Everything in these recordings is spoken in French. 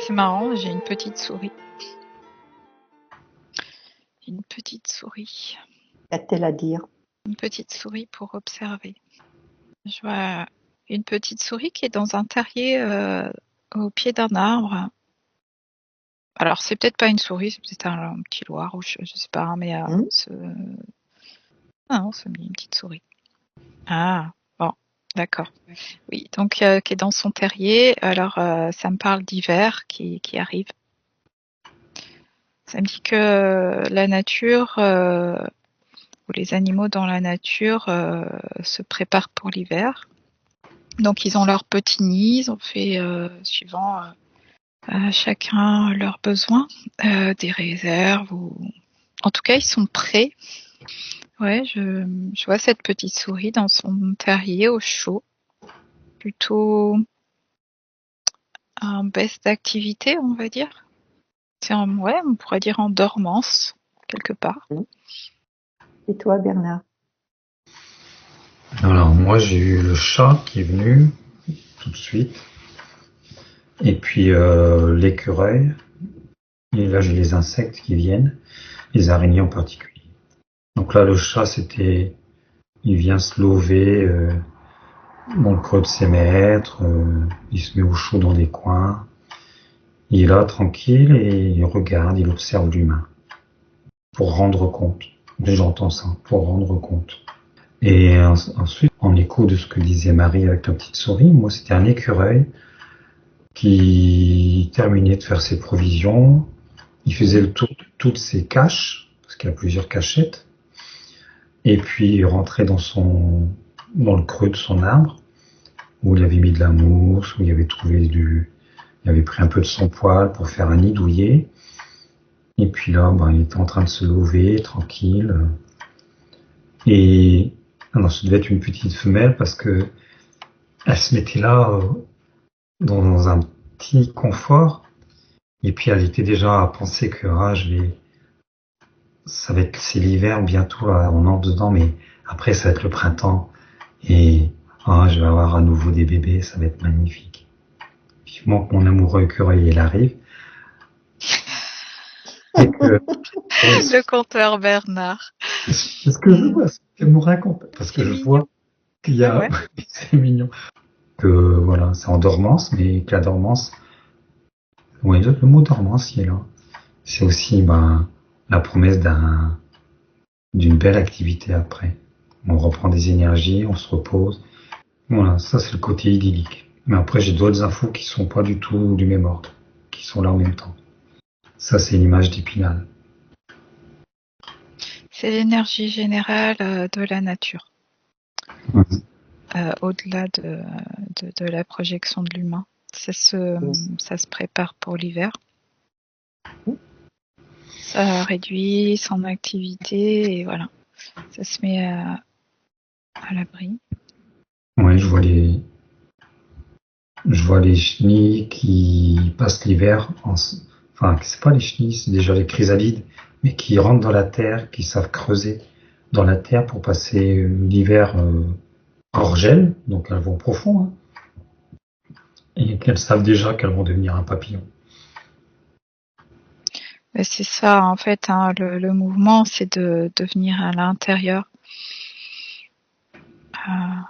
c'est marrant, j'ai une petite souris. Une petite souris. Qu'a-t-elle à dire? Une petite souris pour observer. Je vois une petite souris qui est dans un terrier au pied d'un arbre. Alors, c'est peut-être pas une souris, c'est peut-être un petit loir ou je sais pas, hein, mais ah non, c'est une petite souris. Ah, bon, d'accord. Oui, donc qui est dans son terrier. Alors, ça me parle d'hiver qui arrive. Ça me dit que la nature ou les animaux dans la nature se préparent pour l'hiver. Donc ils ont leur petit nid, ils ont fait suivant chacun leurs besoins, des réserves ou en tout cas ils sont prêts. Ouais, je vois cette petite souris dans son terrier au chaud, plutôt un baisse d'activité, on va dire. C'est ouais, on pourrait dire en dormance quelque part. Et toi, Bernard? Alors moi j'ai eu le chat qui est venu tout de suite, et puis l'écureuil, et là j'ai les insectes qui viennent, les araignées en particulier. Donc là le chat il vient se lever dans le creux de ses maîtres, il se met au chaud dans des coins, il est là tranquille et il regarde, il observe l'humain pour rendre compte. J'entends ça, pour rendre compte. Et ensuite, en écho de ce que disait Marie avec la petite souris, moi c'était un écureuil qui terminait de faire ses provisions. Il faisait le tour de toutes ses caches, parce qu'il y a plusieurs cachettes. Et puis il rentrait dans le creux de son arbre, où il avait mis de la mousse, où il avait il avait pris un peu de son poil pour faire un nid douillet. Et puis là, il était en train de se lever, tranquille. Et alors, ça devait être une petite femelle parce que elle se mettait là dans un petit confort. Et puis elle était déjà à penser que c'est l'hiver bientôt, là, on entre dedans, mais après ça va être le printemps et je vais avoir à nouveau des bébés, ça va être magnifique. Vivement que mon amoureux écureuil il arrive. Et que Le conteur Bernard. c'est ce que je vois, c'est ce qu'elle me raconte, parce que C'est je mignon. vois qu'il y a, Ouais. c'est mignon, que voilà, c'est en dormance, mais que la dormance, ouais, le mot dormance il est là. C'est aussi la promesse d'une belle activité après. On reprend des énergies, on se repose. Voilà, ça c'est le côté idyllique. Mais après j'ai d'autres infos qui sont pas du tout du même ordre, qui sont là en même temps. Ça c'est l'image d'Épinal. C'est l'énergie générale de la nature, au-delà de la projection de l'humain. Ça se prépare pour l'hiver. Ça réduit son activité et voilà, ça se met à l'abri. Ouais, je vois les chenilles qui passent l'hiver enfin, c'est pas les chenilles, c'est déjà les chrysalides, mais qui rentrent dans la terre, qui savent creuser dans la terre pour passer l'hiver hors gel, donc elles vont profond, hein, et qu'elles savent déjà qu'elles vont devenir un papillon. Mais c'est ça en fait, hein, le mouvement, c'est de venir à l'intérieur,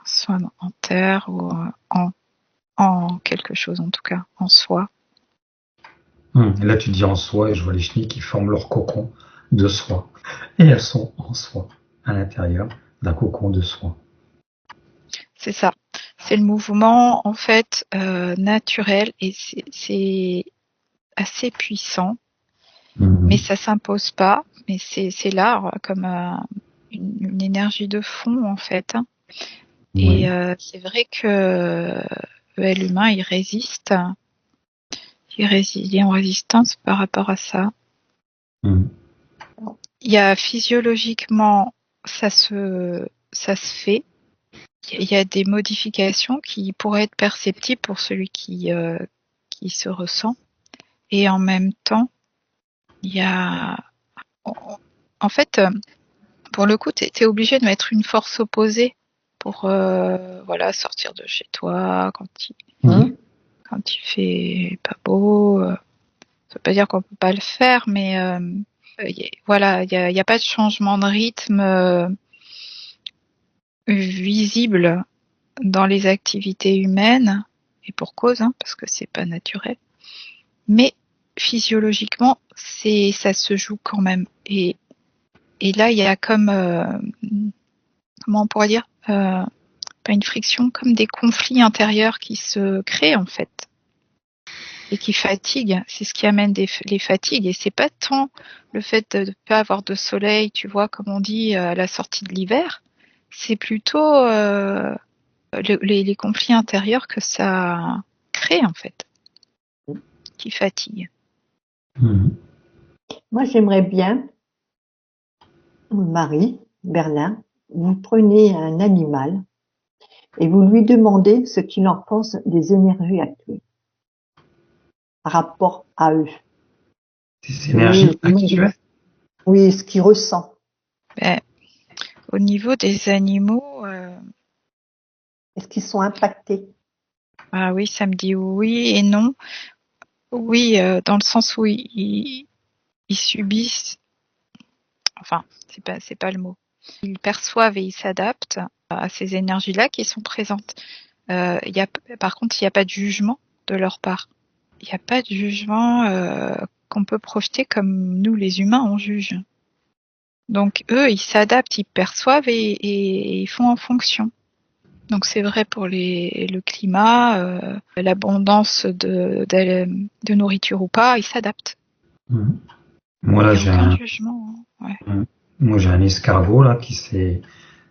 soit en terre ou en quelque chose en tout cas, en soi. Là, tu dis en soi, et je vois les chenilles qui forment leur cocon de soie. Et elles sont en soi, à l'intérieur d'un cocon de soie. C'est ça. C'est le mouvement en fait naturel et c'est assez puissant, mais ça s'impose pas. Mais c'est là comme une énergie de fond en fait. Hein. Oui. Et c'est vrai que l'humain il résiste, il est en résistance par rapport à ça. Il y a physiologiquement ça se fait. Il y a des modifications qui pourraient être perceptibles pour celui qui se ressent. Et en même temps, il y a, en fait, pour le coup, t'es obligé de mettre une force opposée pour, voilà, sortir de chez toi quand il fait pas beau. Ça veut pas dire qu'on peut pas le faire, mais voilà, il y a pas de changement de rythme visible dans les activités humaines, et pour cause, hein, parce que c'est pas naturel. Mais physiologiquement, ça se joue quand même. Et là, il y a comme, comment on pourrait dire, pas une friction, comme des conflits intérieurs qui se créent en fait et qui fatiguent. C'est ce qui amène les fatigues. Et c'est pas tant le fait de ne pas avoir de soleil, tu vois, comme on dit à la sortie de l'hiver. C'est plutôt les conflits intérieurs que ça crée en fait, qui fatiguent. Moi, j'aimerais bien, Marie, Bernard, vous prenez un animal et vous lui demandez ce qu'il en pense des énergies actuelles par rapport à eux. Des énergies actuelles? Oui, ce qu'il ressent. Ben, au niveau des animaux, Est-ce qu'ils sont impactés? ah oui, ça me dit oui et non. Oui, dans le sens où ils subissent, enfin, c'est pas le mot. Ils perçoivent et ils s'adaptent à ces énergies-là qui sont présentes. Par contre, il n'y a pas de jugement de leur part. Il n'y a pas de jugement qu'on peut projeter comme nous, les humains, on juge. Donc eux, ils s'adaptent, ils perçoivent et ils font en fonction. Donc c'est vrai pour le climat, l'abondance de nourriture ou pas, ils s'adaptent. Moi là, Il n'y a aucun jugement. Hein. Ouais. Moi j'ai un escargot là qui s'est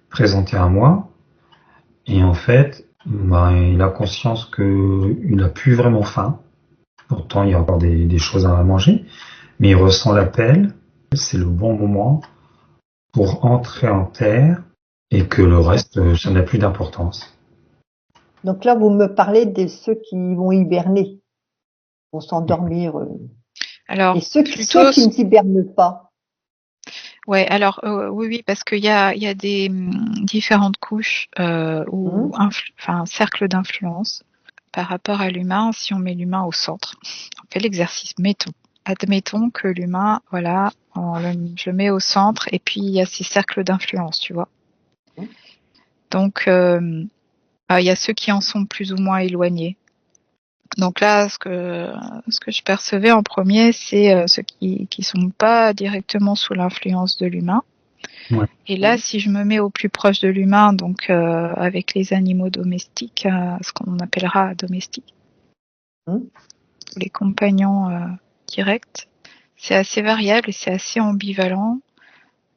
présenté à moi et en fait, il a conscience que il a plus vraiment faim. Pourtant, il y a encore des choses à manger, mais il ressent l'appel. C'est le bon moment pour entrer en terre et que le reste, ça n'a plus d'importance. Donc là, vous me parlez de ceux qui vont hiberner, vont s'endormir. Alors, et ceux qui ne hibernent pas. Ouais, alors oui, parce qu'il y a des différentes couches ou cercles d'influence par rapport à l'humain. Si on met l'humain au centre, on fait l'exercice. Admettons que l'humain, voilà, je le mets au centre et puis il y a ces cercles d'influence, tu vois. Donc il y a ceux qui en sont plus ou moins éloignés. Donc là, ce que je percevais en premier, c'est ceux qui sont pas directement sous l'influence de l'humain. Ouais. Et là, si je me mets au plus proche de l'humain, donc avec les animaux domestiques, ce qu'on appellera domestiques, les compagnons directs, c'est assez variable et c'est assez ambivalent.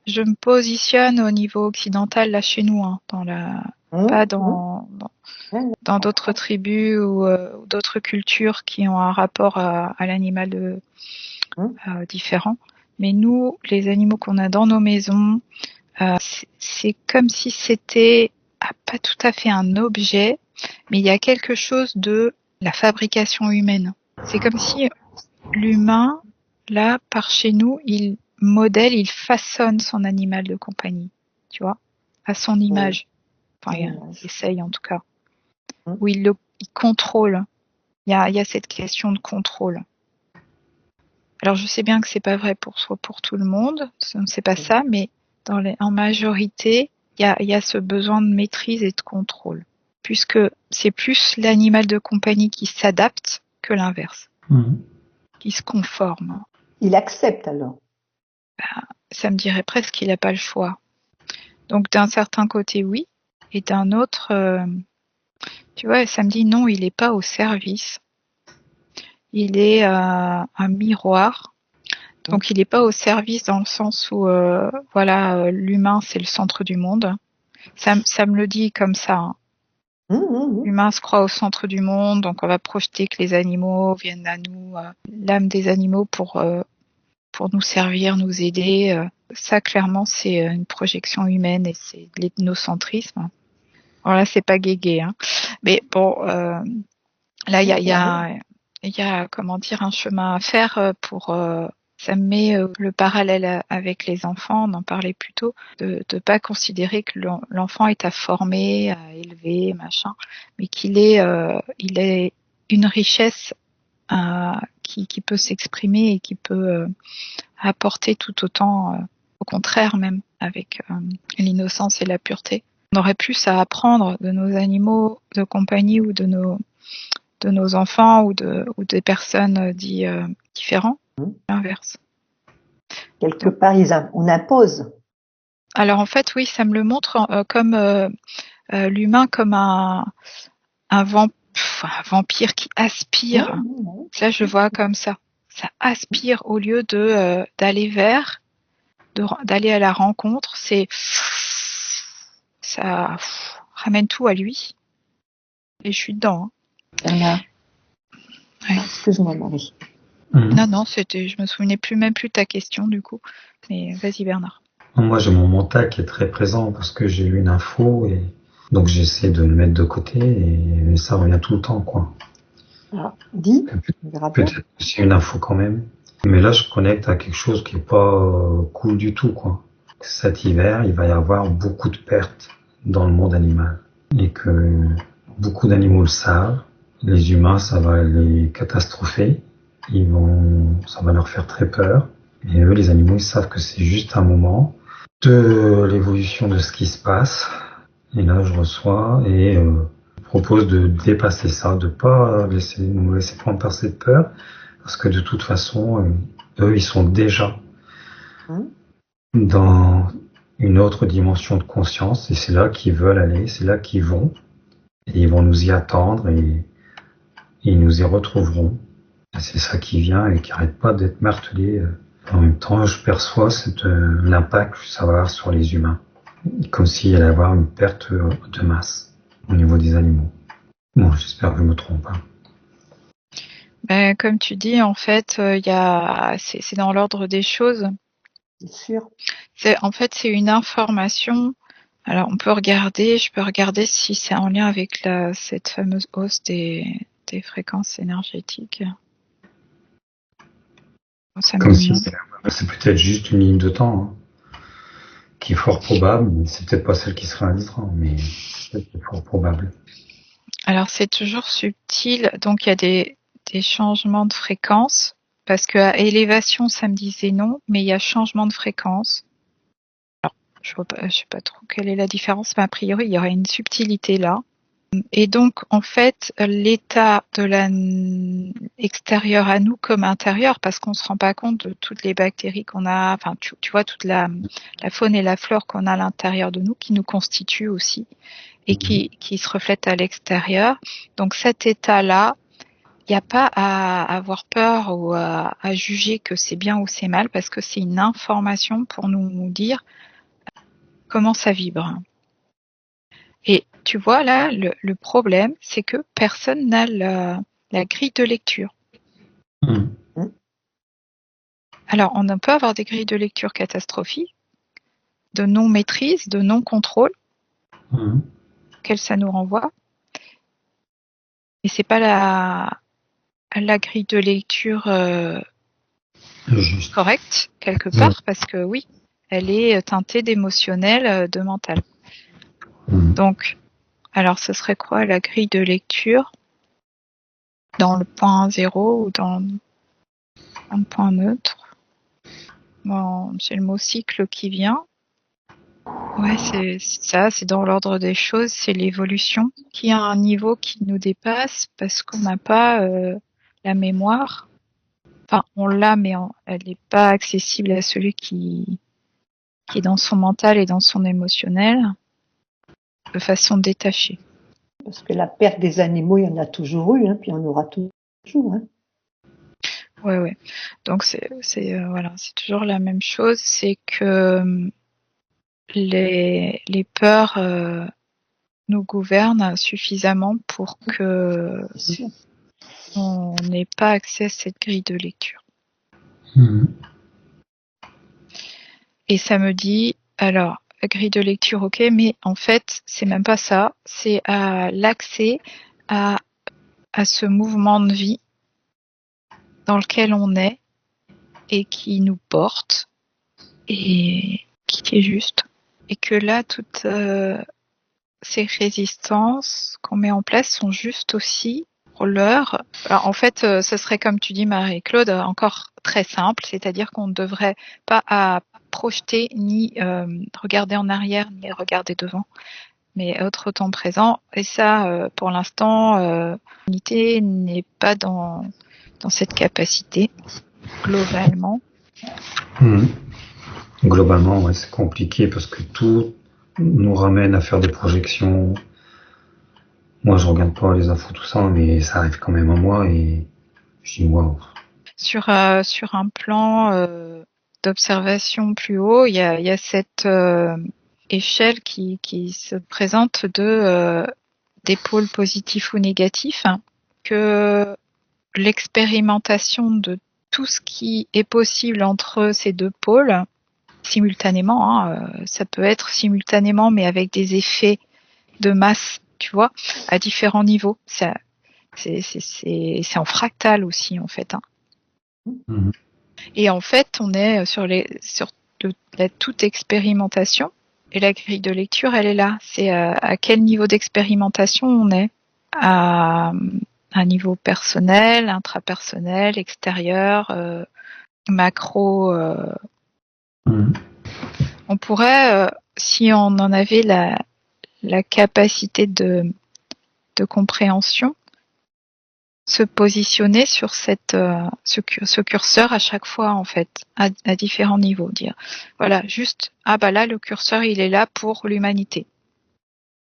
Je me positionne au niveau occidental, là chez nous, hein, pas dans d'autres tribus ou d'autres cultures qui ont un rapport à l'animal différent. Mais nous, les animaux qu'on a dans nos maisons, c'est comme si c'était pas tout à fait un objet, mais il y a quelque chose de la fabrication humaine. C'est comme si l'humain, là, par chez nous, il modèle, il façonne son animal de compagnie, tu vois, à son image. Enfin, il essaye en tout cas. Où il contrôle. Il y a cette question de contrôle. Alors je sais bien que c'est pas vrai pour tout le monde, c'est pas ça, mais en majorité, il y a ce besoin de maîtrise et de contrôle, puisque c'est plus l'animal de compagnie qui s'adapte que l'inverse, qui se conforme. Il accepte alors. Ça me dirait presque qu'il n'a pas le choix. Donc d'un certain côté, oui, et d'un autre, tu vois, ça me dit non, il n'est pas au service. Il est un miroir. Donc il n'est pas au service dans le sens où l'humain c'est le centre du monde. Ça me le dit comme ça. Hein. L'humain se croit au centre du monde, donc on va projeter que les animaux viennent à nous, l'âme des animaux pour nous servir, nous aider. Ça clairement c'est une projection humaine et c'est de l'ethnocentrisme. Alors là c'est pas guégué, hein. Mais bon, là il y a comment dire un chemin à faire pour ça me met le parallèle avec les enfants, on en parlait plus tôt, de pas considérer que l'enfant est à former, à élever, machin, mais qu'il est il est une richesse qui peut s'exprimer et qui peut apporter tout autant, au contraire même, avec l'innocence et la pureté. On aurait plus à apprendre de nos animaux de compagnie ou de nos enfants ou des personnes différents, l'inverse. Quelque part, on impose. Alors en fait, oui, ça me le montre comme l'humain comme un vampire qui aspire. Là, je le vois comme ça. Ça aspire au lieu d'aller vers, d'aller à la rencontre. Ça ramène tout à lui. Et je suis dedans. Bernard. Ouais. Excuse-moi, Marie. Non, je me souvenais même plus de ta question du coup. Mais vas-y Bernard. Moi, j'ai mon mental qui est très présent parce que j'ai eu une info et donc j'essaie de le mettre de côté et ça revient tout le temps, quoi. Alors, dis. Peut-être que c'est une info quand même. Mais là, je connecte à quelque chose qui est pas cool du tout, quoi. Cet hiver, il va y avoir beaucoup de pertes dans le monde animal et que beaucoup d'animaux le savent. Les humains, ça va les catastropher. Ça va leur faire très peur. Et eux, les animaux, ils savent que c'est juste un moment de l'évolution de ce qui se passe. Et là, je reçois et propose de dépasser ça, de pas nous laisser prendre par cette peur, parce que de toute façon, eux, ils sont déjà dans une autre dimension de conscience, et c'est là qu'ils veulent aller, c'est là qu'ils vont, et ils vont nous y attendre, et ils nous y retrouveront. Et c'est ça qui vient et qui arrête pas d'être martelé. En même temps, je perçois l'impact que ça va avoir sur les humains, comme s'il allait y avoir une perte de masse au niveau des animaux. Bon, j'espère que je me trompe pas. Ben, comme tu dis, en fait, c'est dans l'ordre des choses. C'est sûr. C'est une information. Alors, je peux regarder si c'est en lien avec cette fameuse hausse des fréquences énergétiques. Comme si c'est peut-être juste une ligne de temps, hein, qui est fort probable, mais c'est peut-être pas celle qui se réalisera, mais c'est fort probable. Alors, c'est toujours subtil, donc il y a des changements de fréquence, parce que à élévation, ça me disait non, mais il y a changement de fréquence. Alors, je sais pas trop quelle est la différence, mais a priori, il y aurait une subtilité là. Et donc, en fait, l'état de extérieur à nous comme intérieur, parce qu'on se rend pas compte de toutes les bactéries qu'on a, enfin, tu vois, toute la faune et la flore qu'on a à l'intérieur de nous, qui nous constituent aussi, et qui se reflètent à l'extérieur. Donc, cet état-là, il n'y a pas à avoir peur ou à juger que c'est bien ou c'est mal, parce que c'est une information pour nous dire comment ça vibre. Et tu vois, là, le problème, c'est que personne n'a la grille de lecture. Alors, on peut avoir des grilles de lecture catastrophiques, de non-maîtrise, de non-contrôle, auxquelles ça nous renvoie. Et c'est pas la grille de lecture correcte, quelque part, parce que oui, elle est teintée d'émotionnel, de mental. Donc, alors, ce serait quoi la grille de lecture dans le point 0 ou dans le point neutre? Bon, c'est le mot cycle qui vient. Ouais, c'est ça, c'est dans l'ordre des choses, c'est l'évolution qui a un niveau qui nous dépasse parce qu'on n'a pas la mémoire. Enfin, on l'a, mais elle n'est pas accessible à celui qui est dans son mental et dans son émotionnel de façon détachée. Parce que la perte des animaux, il y en a toujours eu, hein, puis il y en aura toujours. Hein. Ouais. Donc c'est toujours la même chose, c'est que les peurs nous gouvernent suffisamment pour que on n'ait pas accès à cette grille de lecture. Et ça me dit, alors, la grille de lecture, ok, mais en fait, c'est même pas ça, c'est l'accès à ce mouvement de vie dans lequel on est et qui nous porte et qui est juste. Et que là, toutes ces résistances qu'on met en place sont justes aussi roller, alors, en fait, ce serait comme tu dis Marie-Claude, encore très simple, c'est-à-dire qu'on ne devrait pas à projeter ni regarder en arrière ni regarder devant, mais être au temps présent. Et ça, pour l'instant, l'unité n'est pas dans cette capacité globalement. Mhm. Globalement, ouais, c'est compliqué parce que tout nous ramène à faire des projections. Moi, je regarde pas les infos, tout ça, mais ça arrive quand même à moi et je dis waouh. Sur un plan d'observation plus haut, il y a cette échelle qui se présente de des pôles positifs ou négatifs, hein, que l'expérimentation de tout ce qui est possible entre ces deux pôles simultanément, hein, ça peut être simultanément mais avec des effets de masse, tu vois, à différents niveaux. C'est en fractal aussi en fait, hein. Mhm. Et en fait, on est sur la toute expérimentation. Et la grille de lecture, elle est là. C'est à quel niveau d'expérimentation on est. À un niveau personnel, intrapersonnel, extérieur, macro. Mhm. On pourrait, si on en avait la capacité de compréhension, se positionner sur ce curseur à chaque fois en fait, à différents niveaux, dire voilà, juste là le curseur il est là pour l'humanité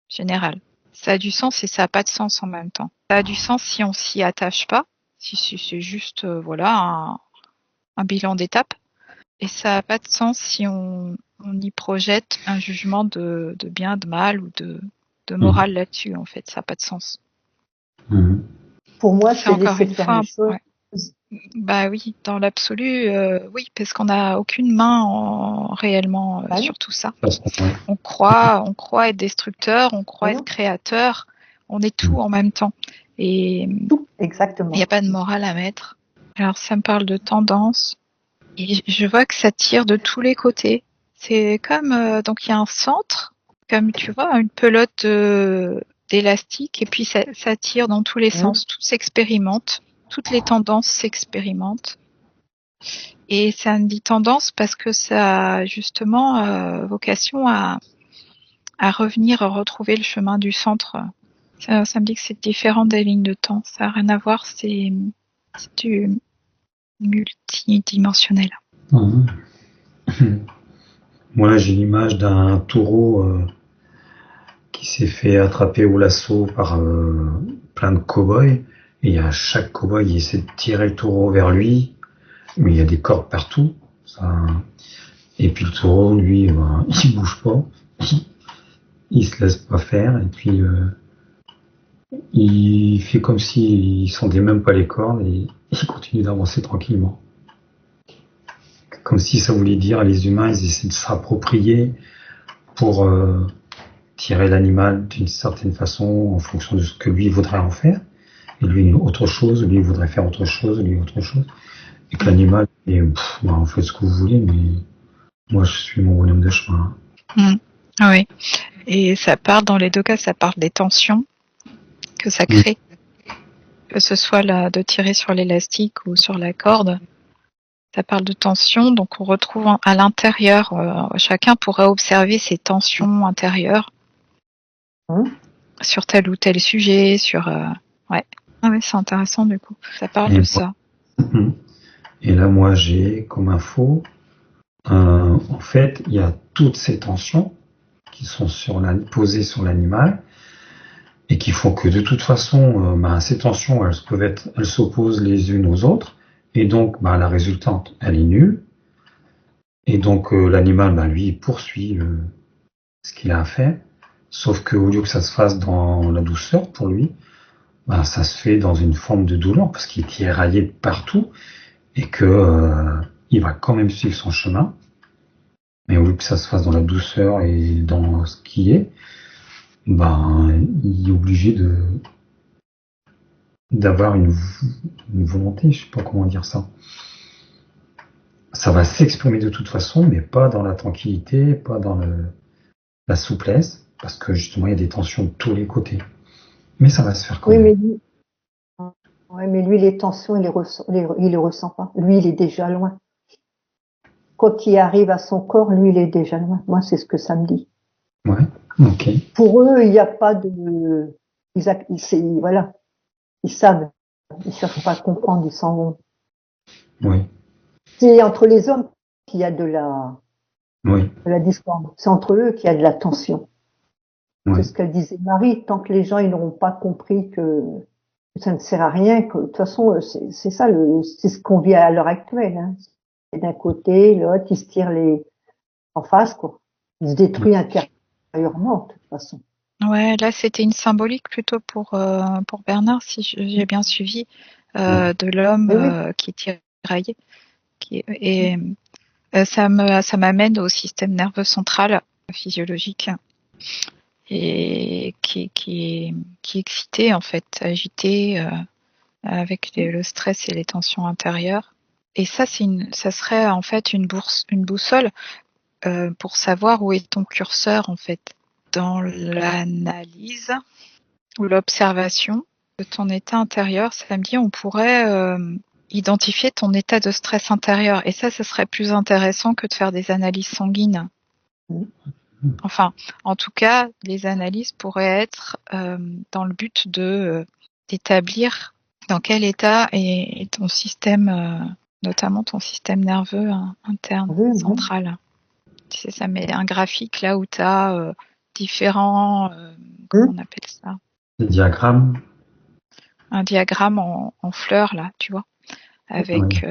générale. Ça a du sens et ça a pas de sens en même temps. Ça a du sens si on s'y attache pas, si c'est juste voilà un bilan d'étape, et ça a pas de sens si on y projette un jugement de bien, de mal ou de morale là-dessus en fait, ça a pas de sens. Mhm. Pour moi, C'est c'est encore laisser une faire fois, les choses. ouais. Bah oui, dans l'absolu, oui, parce qu'on n'a aucune main réellement Bah non. sur tout ça. Parce que, ouais. On croit être destructeur, on croit Mais être non. créateur, on est tout en même temps. Et il Tout, exactement. n'y a pas de morale à mettre. Alors ça me parle de tendance, et je vois que ça tire de tous les côtés. C'est comme, donc il y a un centre, comme tu vois, une pelote d'élastique, et puis ça tire dans tous les sens, tout s'expérimente. Toutes les tendances s'expérimentent. Et ça me dit tendance parce que ça a justement vocation à revenir retrouver le chemin du centre. Ça me dit que c'est différent des lignes de temps. Ça n'a rien à voir, c'est du multidimensionnel. Mhm. Moi, là, j'ai l'image d'un taureau qui s'est fait attraper au lasso par plein de cow-boys. Et à chaque cow-boy, il essaie de tirer le taureau vers lui, mais il y a des cordes partout. Ça... Et puis le taureau, lui, il bouge pas, il se laisse pas faire, et puis il fait comme s'il sentait même pas les cordes, et il continue d'avancer tranquillement. Comme si ça voulait dire, les humains, ils essaient de s'approprier pour tirer l'animal d'une certaine façon en fonction de ce que lui voudrait en faire. Et lui, autre chose, lui voudrait faire autre chose, lui autre chose. Et que l'animal, vous faites ce que vous voulez, mais moi, je suis mon bonhomme de chemin. Ah oui. Et ça parle, dans les deux cas, ça parle des tensions que ça crée. Que ce soit de tirer sur l'élastique ou sur la corde. Ça parle de tensions, donc on retrouve à l'intérieur, chacun pourrait observer ses tensions intérieures sur tel ou tel sujet, ouais. Ah ouais, c'est intéressant du coup. Ça parle de ça. Et là, moi, j'ai comme info, en fait, il y a toutes ces tensions qui sont posées sur l'animal et qui font que de toute façon, ces tensions, elles s'opposent les unes aux autres, et donc la résultante, elle est nulle. Et donc l'animal, lui, il poursuit ce qu'il a à faire, sauf qu'au lieu que ça se fasse dans la douceur pour lui, ça se fait dans une forme de douleur parce qu'il est tiraillé partout et que il va quand même suivre son chemin. Mais au lieu que ça se fasse dans la douceur et dans ce qui est, il est obligé d'avoir une volonté, je sais pas comment dire ça. Ça va s'exprimer de toute façon, mais pas dans la tranquillité, pas dans la souplesse, parce que justement il y a des tensions de tous les côtés. Mais ça va se faire quand même. Oui, Ouais, mais lui, les tensions, il les ressent pas. Lui, il est déjà loin. Quoi qu'il arrive à son corps, lui, il est déjà loin. Moi, c'est ce que ça me dit. Ouais, ok. Pour eux, il n'y a pas de, voilà, ils savent. Ils cherchent pas à comprendre, ils s'en vont. Oui, C'est entre les hommes qu'il y a oui, de la discorde. C'est entre eux qu'il y a de la tension. oui. C'est ce qu'elle disait Marie. Tant que les gens ils n'auront pas compris que ça ne sert à rien, que de toute façon, c'est ça, c'est ce qu'on vit à l'heure actuelle. Hein. Et d'un côté, l'autre, il se tire en face, quoi. Il se détruit intérieurement, de toute façon. Ouais, là c'était une symbolique plutôt pour Bernard, si j'ai bien suivi, de l'homme Mais oui, qui est tiraillé. Et ça m'amène au système nerveux central physiologique et qui est excité en fait, agité avec le stress et les tensions intérieures. Et ça ça serait en fait une boussole pour savoir où est ton curseur en fait dans l'analyse ou l'observation de ton état intérieur. Samedi, on pourrait identifier ton état de stress intérieur. Et ça serait plus intéressant que de faire des analyses sanguines. Enfin, en tout cas, les analyses pourraient être dans le but d'établir dans quel état est ton système, notamment ton système nerveux interne, oui, oui. central. Tu sais, ça met un graphique là où tu as différents, comment on appelle ça? Les diagrammes, Un diagramme en fleurs là, tu vois, oui, avec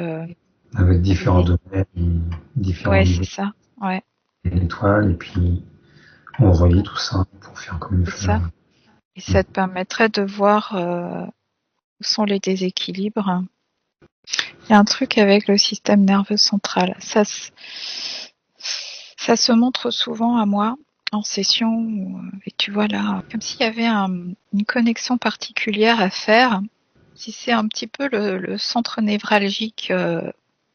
avec différents les... domaines, différents Ouais, c'est niveaux ça. Ouais, d'étoiles, et puis on relie tout ça pour faire comme une c'est fleur. ça. Et ça te permettrait de voir où sont les déséquilibres. Il y a un truc avec le système nerveux central. Ça se montre souvent à moi en session, et tu vois là, comme s'il y avait une connexion particulière à faire. Si c'est un petit peu le centre névralgique,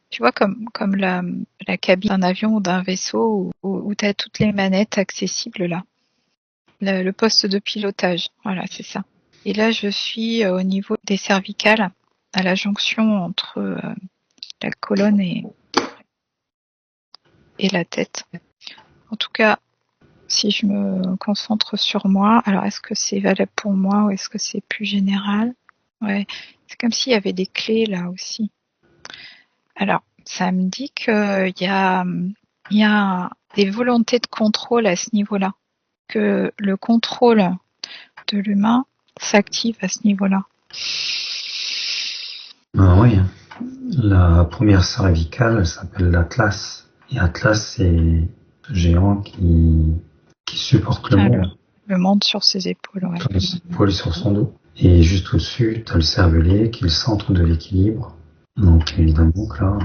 tu vois, comme la cabine d'un avion ou d'un vaisseau où tu as toutes les manettes accessibles là. Le poste de pilotage, voilà, c'est ça. Et là, je suis au niveau des cervicales, à la jonction entre la colonne et la tête. En tout cas, si je me concentre sur moi, alors est-ce que c'est valable pour moi ou est-ce que c'est plus général? Ouais, c'est comme s'il y avait des clés là aussi. Alors, ça me dit qu'il y a des volontés de contrôle à ce niveau-là, que le contrôle de l'humain s'active à ce niveau-là. Ah oui, la première cervicale, elle s'appelle l'Atlas. Et Atlas, c'est ce géant qui supporte le Ah, monde. le monde sur ses épaules, ouais. Sur les épaules sur son dos. Et juste au-dessus, tu as le cervelet qui est le centre de l'équilibre. Donc évidemment que là,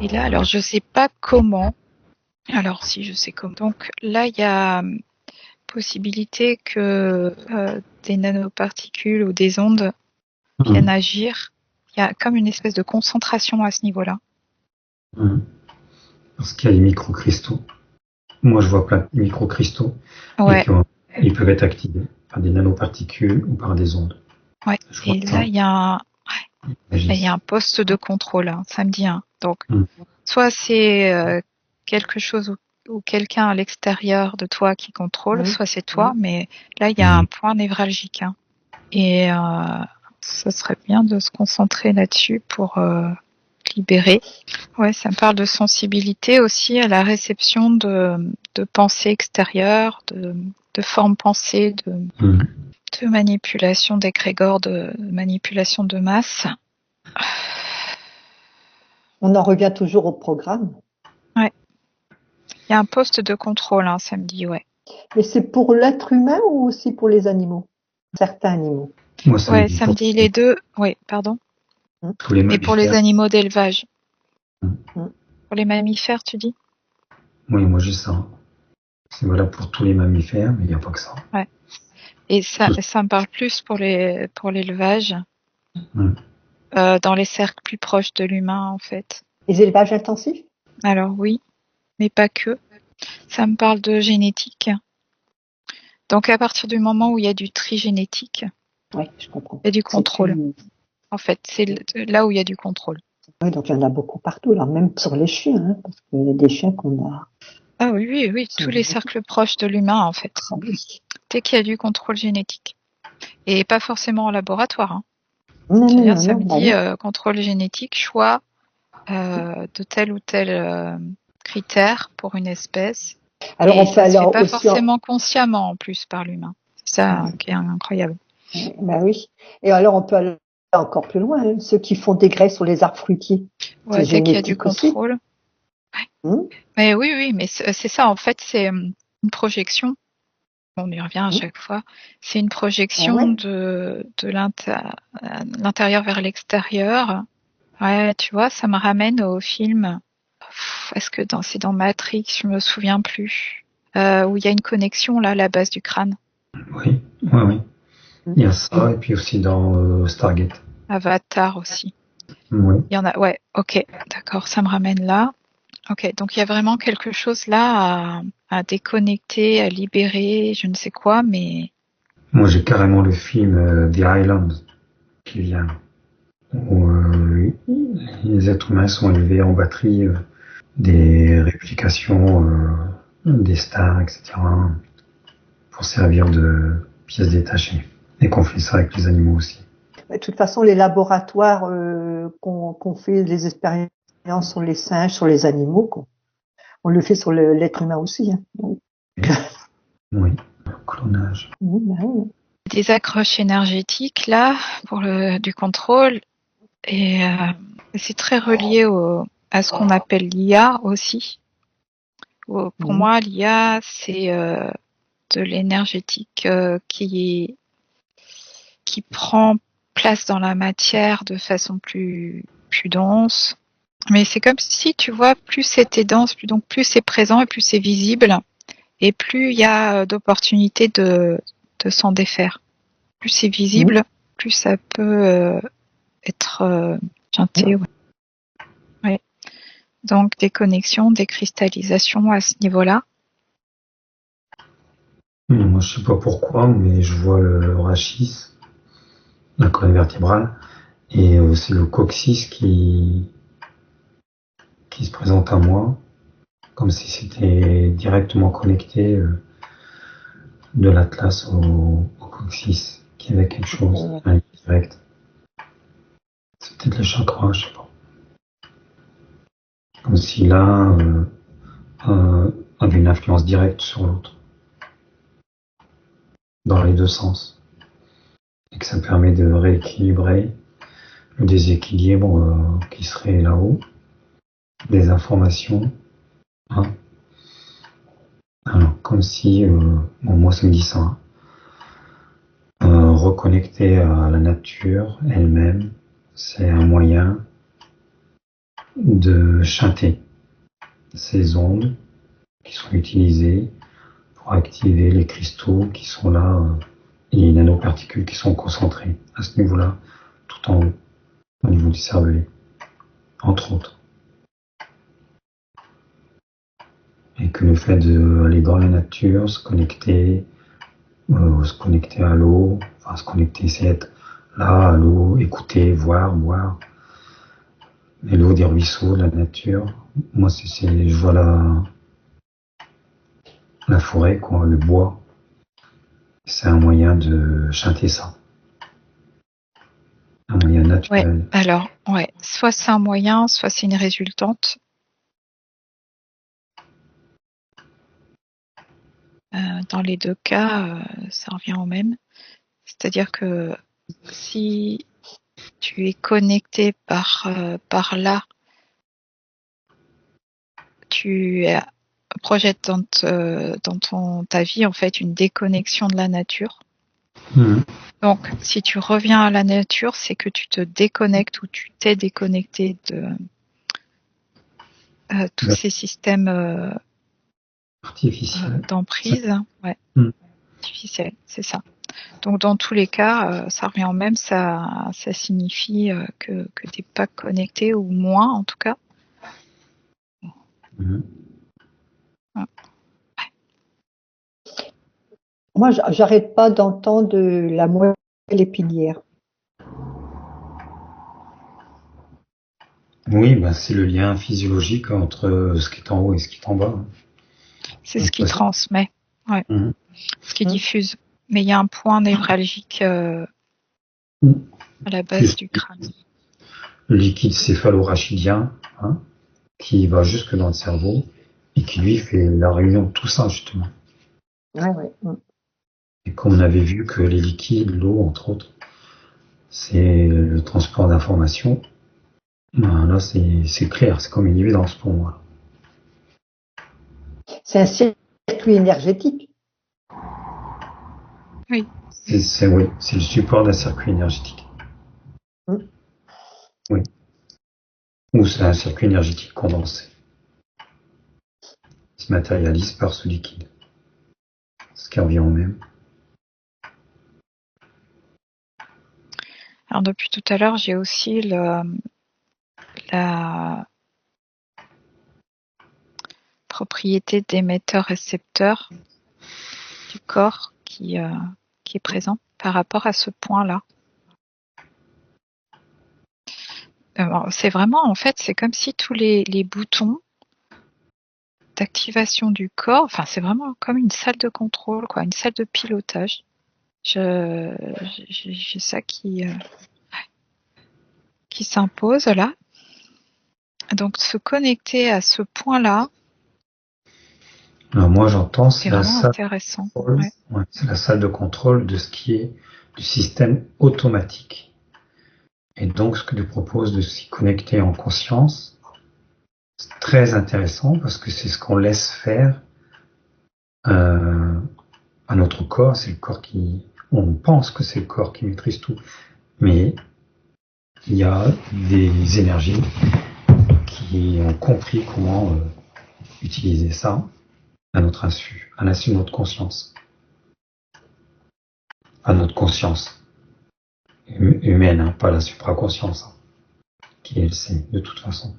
Et là, alors je sais pas comment. Alors si je sais comment. Donc là, il y a possibilité que des nanoparticules ou des ondes viennent agir. Il y a comme une espèce de concentration à ce niveau-là. parce qu'il y a les microcristaux. Moi, je vois plein de microcristaux et Ouais, qu'ils peuvent être activés par des nanoparticules ou par des ondes. ouais. Je vois Et ça. là, il y a un poste de contrôle, hein, ça me dit. Hein. Donc, soit c'est quelque chose ou quelqu'un à l'extérieur de toi qui contrôle, soit c'est toi, mais là, il y a un point névralgique. Hein. Et ce serait bien de se concentrer là-dessus pour libérer. Ouais, ça me parle de sensibilité aussi à la réception de pensées extérieures, de formes pensées, de manipulation d'égrégore, de manipulation de masse. On en revient toujours au programme. Ouais. Il y a un poste de contrôle, hein, ça me dit, ouais. Mais c'est pour l'être humain ou aussi pour les animaux? Certains animaux. Moi, ça me Ouais, dit ça me dit les deux. Oui, pardon. tous les Mais pour les mammifères. animaux d'élevage. Mm. Pour les mammifères, tu dis? Oui, moi j'ai ça. C'est valable pour tous les mammifères, mais il n'y a pas que ça. Ouais. Et ça me parle plus pour l'élevage, dans les cercles plus proches de l'humain, en fait. Les élevages intensifs? Alors oui, mais pas que. Ça me parle de génétique. Donc à partir du moment où il y a du tri génétique, Oui, je comprends. il y a du contrôle. En fait, c'est là où il y a du contrôle. Oui, donc il y en a beaucoup partout, alors même sur les chiens, hein, parce qu'il y a des chiens qu'on a. Ah oui, tous les cercles proches de l'humain, en fait. Ah oui. Dès qu'il y a du contrôle génétique. Et pas forcément en laboratoire. Hein. Non, C'est-à-dire, ça me bah dit non. contrôle génétique, choix de tel ou tel critère pour une espèce. Alors Et on peut ça se aller fait pas aussi forcément consciemment en plus par l'humain. C'est ça qui est incroyable. bah oui. Et alors on peut aller encore plus loin, hein, ceux qui font des greffes sur les arbres fruitiers. Ouais, C'est dès qu'il y a du génétique aussi. contrôle. Mais oui, mais c'est ça, en fait, c'est une projection. On y revient à chaque fois. C'est une Ah projection ouais. de l'intérieur vers l'extérieur. Ouais, tu vois, ça me ramène au film. Est-ce que c'est dans Matrix, je me souviens plus, où il y a une connexion là à la base du crâne. Oui, oui. Il y a ça, et puis aussi dans Stargate. Avatar aussi. Oui. Il y en a, ouais, ok, d'accord, ça me ramène là. Ok, donc il y a vraiment quelque chose là à déconnecter, à libérer, je ne sais quoi, mais Moi, j'ai carrément le film The Island qui vient, où les êtres humains sont élevés en batterie, des réplications des stars, etc., pour servir de pièces détachées. Et qu'on fait ça avec les animaux aussi. De toute façon, les laboratoires qu'on fait des expériences sur les singes, sur les animaux, on le fait sur l'être humain aussi. Hein. Donc, Oui, le clonage. bah oui. des accroches énergétiques là pour du contrôle et c'est très relié à ce qu'on appelle l'IA aussi. Pour moi, l'IA c'est de l'énergétique qui prend place dans la matière de façon plus dense. Mais c'est comme si, tu vois, plus c'était dense, plus c'est présent et plus c'est visible, et plus il y a d'opportunités de s'en défaire. Plus c'est visible, plus ça peut être teinté. Ouais. Ouais. Donc des connexions, des cristallisations à ce niveau-là. Moi, je sais pas pourquoi, mais je vois le rachis, la colonne vertébrale, et c'est le coccyx qui se présente à moi, comme si c'était directement connecté de l'atlas au coccyx, qu'il y avait quelque chose, un lien direct. C'est peut-être le chakra, je sais pas. Comme si l'un avait une influence directe sur l'autre, dans les deux sens. Et que ça permet de rééquilibrer le déséquilibre qui serait là-haut, des informations. Hein. Alors, comme si, moi ça me dit ça, reconnecter à la nature elle-même, c'est un moyen de chanter ces ondes qui sont utilisées pour activer les cristaux qui sont là et les nanoparticules qui sont concentrées à ce niveau-là, tout en haut, au niveau du cervelet, entre autres. Et que le fait d'aller dans la nature, se connecter à l'eau, enfin se connecter, c'est être là, à l'eau, écouter, voir, boire, et l'eau des ruisseaux, la nature. Moi, je vois la forêt, quoi, le bois. C'est un moyen de chanter ça. Un moyen Ouais. naturel. Alors, ouais. Soit c'est un moyen, soit c'est une résultante. Dans les deux cas, ça revient au même. C'est-à-dire que si tu es connecté par là, tu projettes dans ta vie en fait une déconnexion de la nature. Mmh. Donc, si tu reviens à la nature, c'est que tu te déconnectes ou tu t'es déconnecté de tous ces systèmes Artificiel. d'emprise. Ouais, Mmh. artificiels, c'est ça. Donc, dans tous les cas, ça revient au même, ça signifie que tu n'es pas connecté, ou moins en tout cas. Mmh. Moi, j'arrête pas d'entendre la moelle épinière. Oui, ben c'est le lien physiologique entre ce qui est en haut et ce qui est en bas. C'est ce qui transmet, Mhm. ce qui diffuse. Mais il y a un point névralgique à la base du crâne. Le liquide céphalorachidien, hein, qui va jusque dans le cerveau et qui lui fait la réunion de tout ça justement. Ouais. Et comme on avait vu que les liquides, l'eau entre autres, c'est le transport d'informations, ben là c'est clair, c'est comme une évidence pour moi. C'est un circuit énergétique. Oui. C'est le support d'un circuit énergétique. Oui. Ou c'est un circuit énergétique condensé. Il se matérialise par ce liquide. Ce qui revient au même. Alors depuis tout à l'heure, j'ai aussi la propriété d'émetteur-récepteur du corps qui est présent par rapport à ce point-là. C'est vraiment, en fait, c'est comme si tous les boutons d'activation du corps, enfin, c'est vraiment comme une salle de contrôle, quoi, une salle de pilotage. J'ai ça qui s'impose là. Donc, se connecter à ce point-là, Alors moi j'entends c'est vraiment intéressant. Ouais. C'est la salle de contrôle de ce qui est du système automatique. Et donc ce que nous propose de s'y connecter en conscience, c'est très intéressant parce que c'est ce qu'on laisse faire à notre corps. C'est le corps on pense que c'est le corps qui maîtrise tout, mais il y a des énergies qui ont compris comment utiliser ça à notre insu, à l'insu de notre conscience, à notre conscience humaine, hein, pas la supraconscience, hein, qui elle sait de toute façon.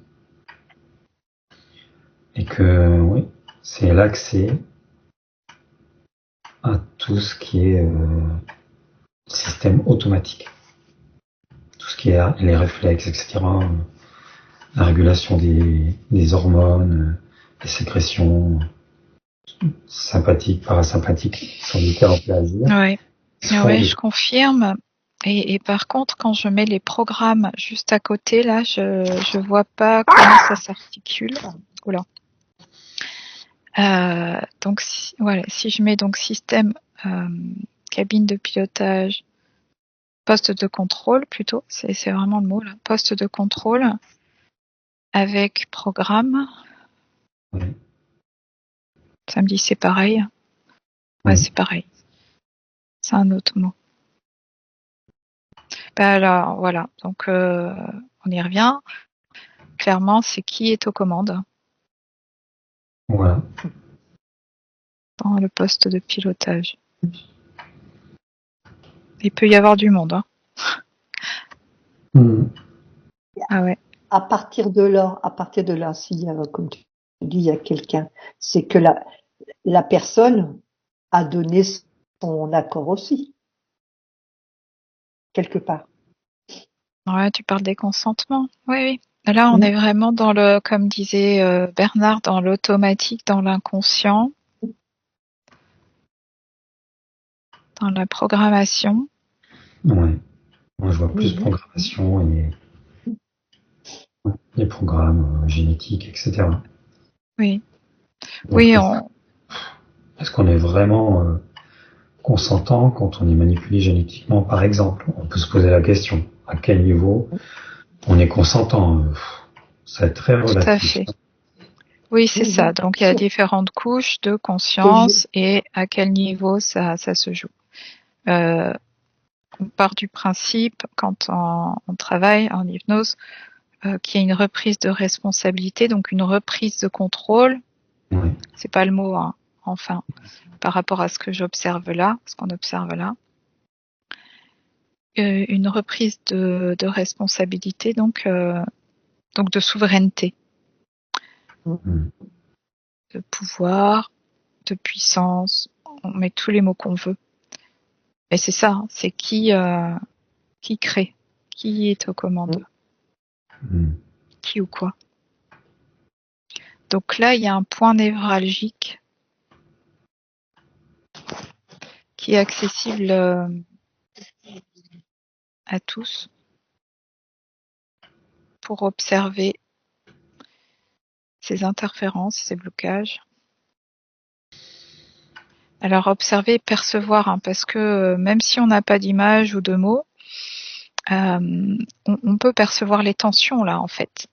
Et que oui, c'est l'accès à tout ce qui est système automatique, tout ce qui est les réflexes, etc. La régulation des hormones, des sécrétions sympathiques, parasympathiques, sans lesquelles on peut agir. Ouais, je confirme. Et par contre, quand je mets les programmes juste à côté, là, je vois pas comment ça s'articule. Oula. Donc, si je mets donc système, cabine de pilotage, poste de contrôle plutôt, c'est vraiment le mot là, poste de contrôle avec programme. Oui. Ça me dit c'est pareil. Ouais, c'est pareil. C'est un autre mot. Alors voilà, donc on y revient. Clairement, c'est qui est aux commandes. Voilà. Dans le poste de pilotage. Il peut y avoir du monde. Hein. Ah ouais. À partir de là, s'il y a, comme tu dis, il y a quelqu'un, c'est que la personne a donné son accord aussi, quelque part. Ouais, tu parles des consentements. Oui. Là, on est vraiment dans le, comme disait Bernard, dans l'automatique, dans l'inconscient, dans la programmation. Ouais. Moi, je vois plus programmation et les programmes génétiques, etc. Oui. Donc, Oui, est-ce qu'on est vraiment consentant quand on est manipulé génétiquement, par exemple? On peut se poser la question, à quel niveau on est consentant? Ça va être très relatif. Tout à fait. Oui, c'est ça. Donc, il y a différentes couches de conscience et à quel niveau ça se joue. On part du principe, quand on travaille en hypnose, qu'il y a une reprise de responsabilité, donc une reprise de contrôle. Oui. C'est pas le mot, hein, enfin, par rapport à ce que j'observe là, ce qu'on observe là. Une reprise de responsabilité, donc de souveraineté, de pouvoir, de puissance. On met tous les mots qu'on veut. Mais c'est ça, hein, c'est qui crée, qui est aux commandes. Reiki ou quoi. Donc là, il y a un point névralgique qui est accessible à tous pour observer ces interférences, ces blocages. Alors observer et percevoir, parce que même si on n'a pas d'image ou de mots, on peut percevoir les tensions là en fait.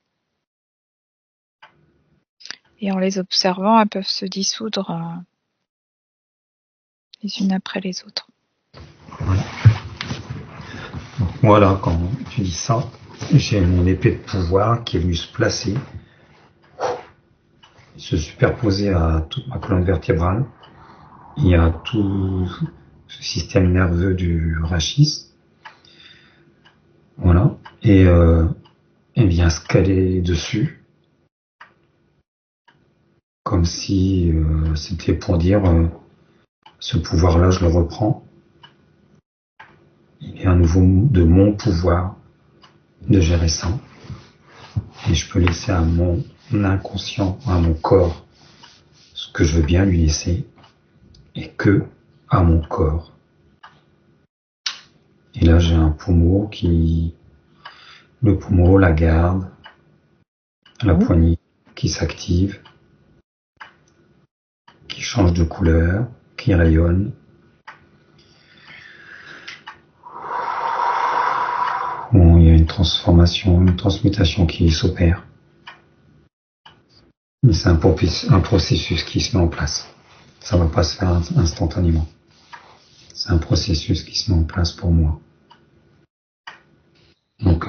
Et en les observant, elles peuvent se dissoudre les unes après les autres. Ouais. Voilà, quand tu dis ça, j'ai mon épée de pouvoir qui est venue se placer, se superposer à toute ma colonne vertébrale. Il y a tout ce système nerveux du rachis. Voilà. Et elle vient se caler dessus. Comme si c'était pour dire ce pouvoir-là, je le reprends. Il est à nouveau de mon pouvoir de gérer ça. Et je peux laisser à mon inconscient, à mon corps, ce que je veux bien lui laisser. Et que à mon corps. Et là, j'ai un pommeau le pommeau, la garde, la poignée qui s'active, qui change de couleur, qui rayonne. Bon, il y a une transformation, une transmutation qui s'opère. Mais c'est un processus qui se met en place. Ça va pas se faire instantanément. C'est un processus qui se met en place pour moi. Donc,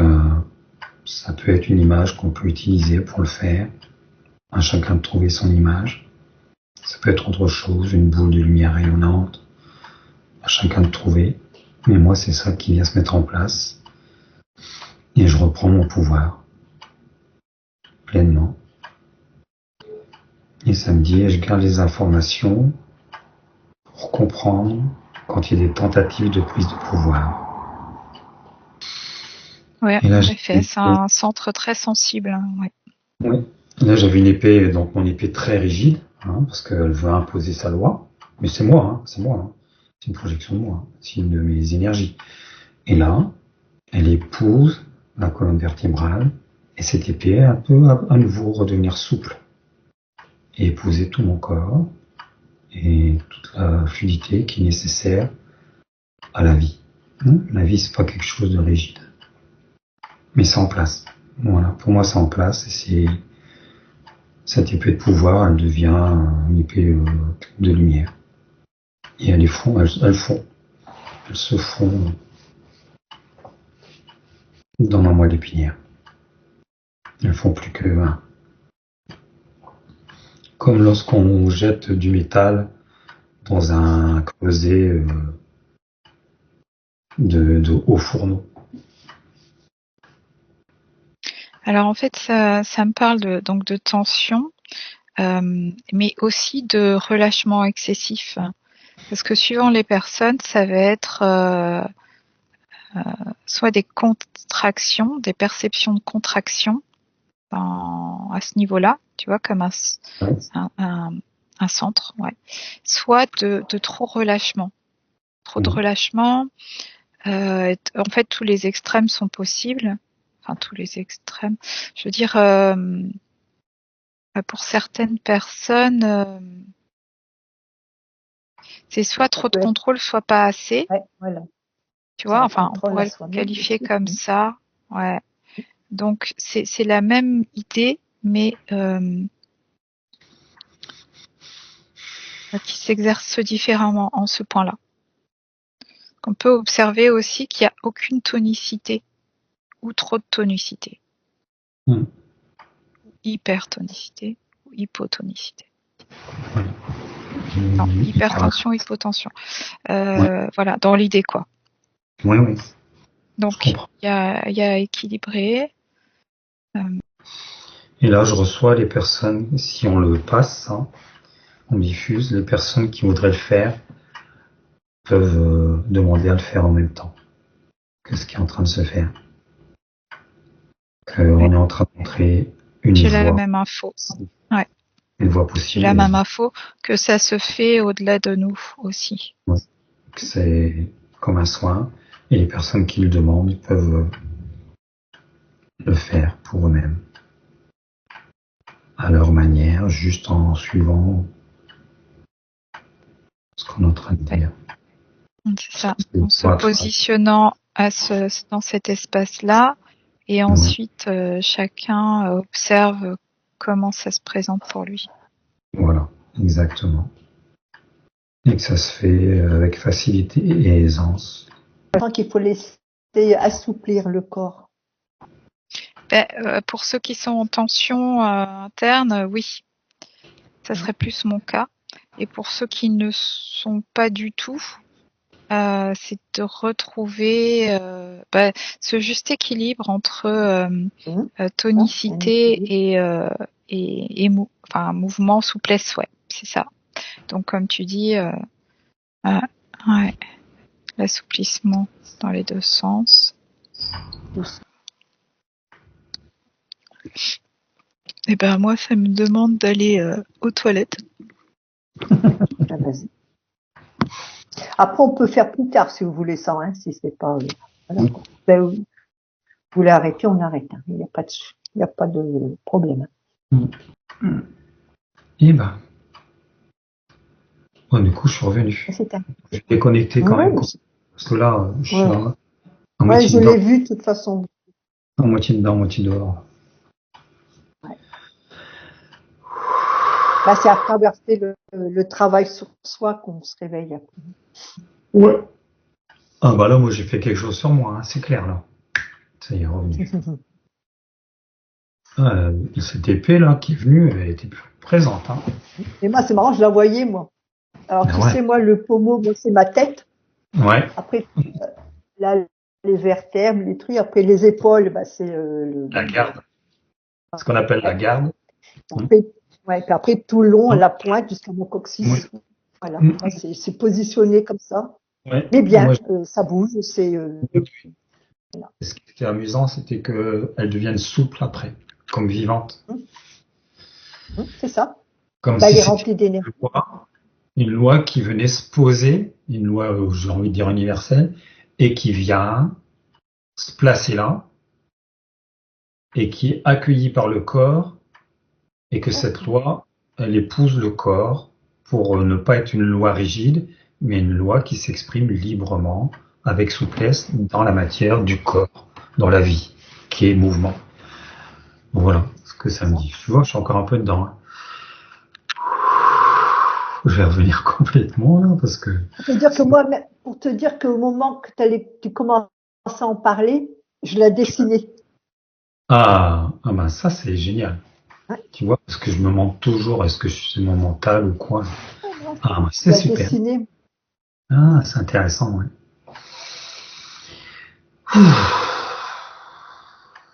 ça peut être une image qu'on peut utiliser pour le faire. À chacun de trouver son image. Ça peut être autre chose, une boule de lumière rayonnante. À chacun de trouver. Mais moi, c'est ça qui vient se mettre en place. Et je reprends mon pouvoir. Pleinement. Et ça me dit, et je garde les informations pour comprendre quand il y a des tentatives de prise de pouvoir. Ouais, en effet, c'est un centre très sensible. Ouais. Oui. Là, j'avais une épée, donc mon épée très rigide, parce qu'elle veut imposer sa loi. Mais c'est moi, c'est moi. Hein. C'est une projection de moi. C'est une de mes énergies. Et là, elle épouse la colonne vertébrale, et cette épée, elle peut à nouveau redevenir souple et épouser tout mon corps et toute la fluidité qui est nécessaire à la vie. La vie, c'est pas quelque chose de rigide, mais c'est en place. Voilà, pour moi, c'est en place, et c'est cette épée de pouvoir, elle devient une épée de lumière. Et elles se font dans ma moelle épinière. Elles font plus que un. Comme lorsqu'on jette du métal dans un creuset de haut fourneau. Alors en fait, ça me parle donc de tension, mais aussi de relâchement excessif. Parce que suivant les personnes, ça va être soit des contractions, des perceptions de contraction à ce niveau-là, tu vois, comme un centre, ouais. Soit de trop relâchement. Trop de relâchement. En fait, tous les extrêmes sont possibles. Enfin, tous les extrêmes. Je veux dire, pour certaines personnes, c'est soit trop de contrôle, soit pas assez. Ouais, voilà. Tu vois, enfin, on pourrait le qualifier comme ça. Ouais. Donc, c'est la même idée, mais qui s'exerce différemment en ce point-là. On peut observer aussi qu'il n'y a aucune tonicité ou trop de tonicité. Hypertonicité ou hypotonicité. Non, hypertension, hypotension. Voilà, dans l'idée, quoi. Oui, oui. Donc, il y a équilibré. Et là, je reçois les personnes, si on le passe, on diffuse, les personnes qui voudraient le faire peuvent demander à le faire en même temps que ce qui est en train de se faire. On est en train de montrer J'ai la même info. Ouais. Une voie J'ai possible. la même info que ça se fait au-delà de nous aussi. Ouais. C'est comme un soin et les personnes qui le demandent peuvent le faire pour eux-mêmes. À leur manière, juste en suivant ce qu'on est en train de dire. C'est ça. En se positionnant dans cet espace-là et ensuite chacun observe comment ça se présente pour lui. Voilà, exactement. Et que ça se fait avec facilité et aisance. Je pense qu'il faut laisser assouplir le corps. Pour ceux qui sont en tension interne, oui. Ça serait plus mon cas. Et pour ceux qui ne sont pas du tout, c'est de retrouver ce juste équilibre entre tonicité et mouvement, souplesse, ouais, c'est ça. Donc comme tu dis, ouais, l'assouplissement dans les deux sens. Et ben moi, ça me demande d'aller aux toilettes. Ah, vas-y. Après, on peut faire plus tard si vous voulez ça, hein, si c'est pas. Voilà. Ben, vous voulez arrêter, on arrête. Hein. Il n'y a pas de problème. Et ben. Bon, du coup, je suis revenu. Je suis déconnecté quand même. Parce que là, je suis à moitié dedans. Je l'ai vu de toute façon. À moitié dedans, moitié dehors. Ouais. Là, c'est à traverser le travail sur soi qu'on se réveille après. Ouais. Ah bah là, moi, j'ai fait quelque chose sur moi, hein, c'est clair, là. Ça y est, revenu. Cette épée, là, qui est venue, elle était plus présente. Hein. Et moi, c'est marrant, je la voyais, moi. Alors, tu sais, moi, le pommeau, moi, c'est ma tête. Ouais. Après, là, les vertèbres, les trucs. Après, les épaules, bah, c'est la garde. Ce qu'on appelle la garde. Après, puis après, tout le long, la pointe jusqu'à mon coccyx. Oui. Voilà, c'est positionné comme ça. Ouais. Mais bien, ça bouge. Voilà. Ce qui était amusant, c'était qu'elles deviennent souples après, comme vivantes. C'est ça. Comme bah, si elle est remplie d'énergie. Une loi qui venait se poser, une loi, j'ai envie de dire universelle, et qui vient se placer là, et qui est accueillie par le corps, et que cette loi, elle épouse le corps pour ne pas être une loi rigide, mais une loi qui s'exprime librement, avec souplesse, dans la matière du corps, dans la vie, qui est mouvement. Voilà ce que ça me dit. Tu vois, je suis encore un peu dedans. Hein. Je vais revenir complètement là, parce que... Pour te dire qu'au moment que tu commences à en parler, je l'ai dessiné. Ah ben ça c'est génial. Ouais. Tu vois, parce que je me demande toujours, est-ce que c'est mon mental ou quoi. Ah, c'est super. Dessiné. Ah, c'est intéressant, ouais.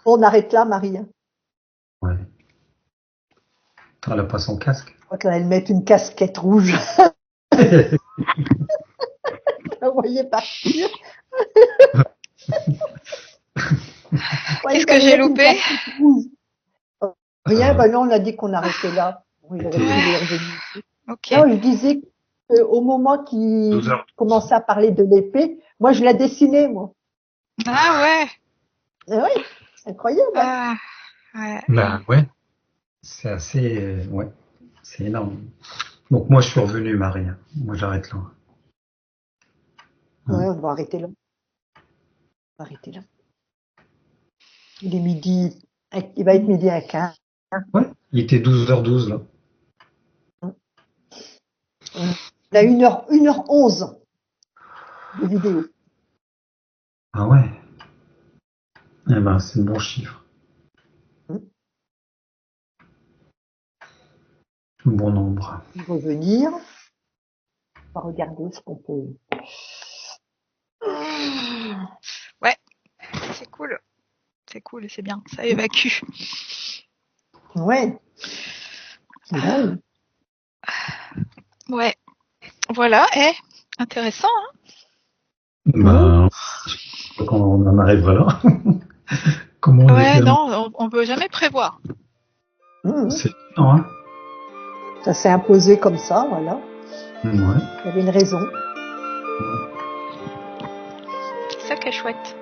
On arrête là, Marie. Ouais. Elle n'a pas son casque. Je crois qu'elle met une casquette rouge. Vous voyez partir. Qu'est-ce que j'ai loupé? Rien, bah non, on a dit qu'on arrêtait là. Oui, il aurait pu les revenir. Okay. Non, je disais qu'au moment qu'il commençait à parler de l'épée, moi je l'ai dessinée, moi. Ah ouais. Oui, c'est incroyable. Ah, ouais. Bah ouais. C'est assez, ouais, c'est énorme. Donc moi je suis revenu, Marie. Moi j'arrête là. Ouais, on va arrêter là. On va arrêter là. Il est midi. Il va être midi à 15. Ouais, il était 12h12 là. On a 1h11 de vidéo. Ah ouais. Eh ben c'est le bon chiffre. Le bon nombre. Revenir. On va regarder ce qu'on peut. Ouais, c'est cool. C'est cool, c'est bien. Ça évacue. Ouais. Ouais. Voilà, intéressant, hein? Ben, quand on en arrivera là. Comment on Ouais, était non, on peut jamais prévoir. C'est non, hein. Ça s'est imposé comme ça, voilà. Ouais. Il y avait une raison. C'est ça qui est chouette.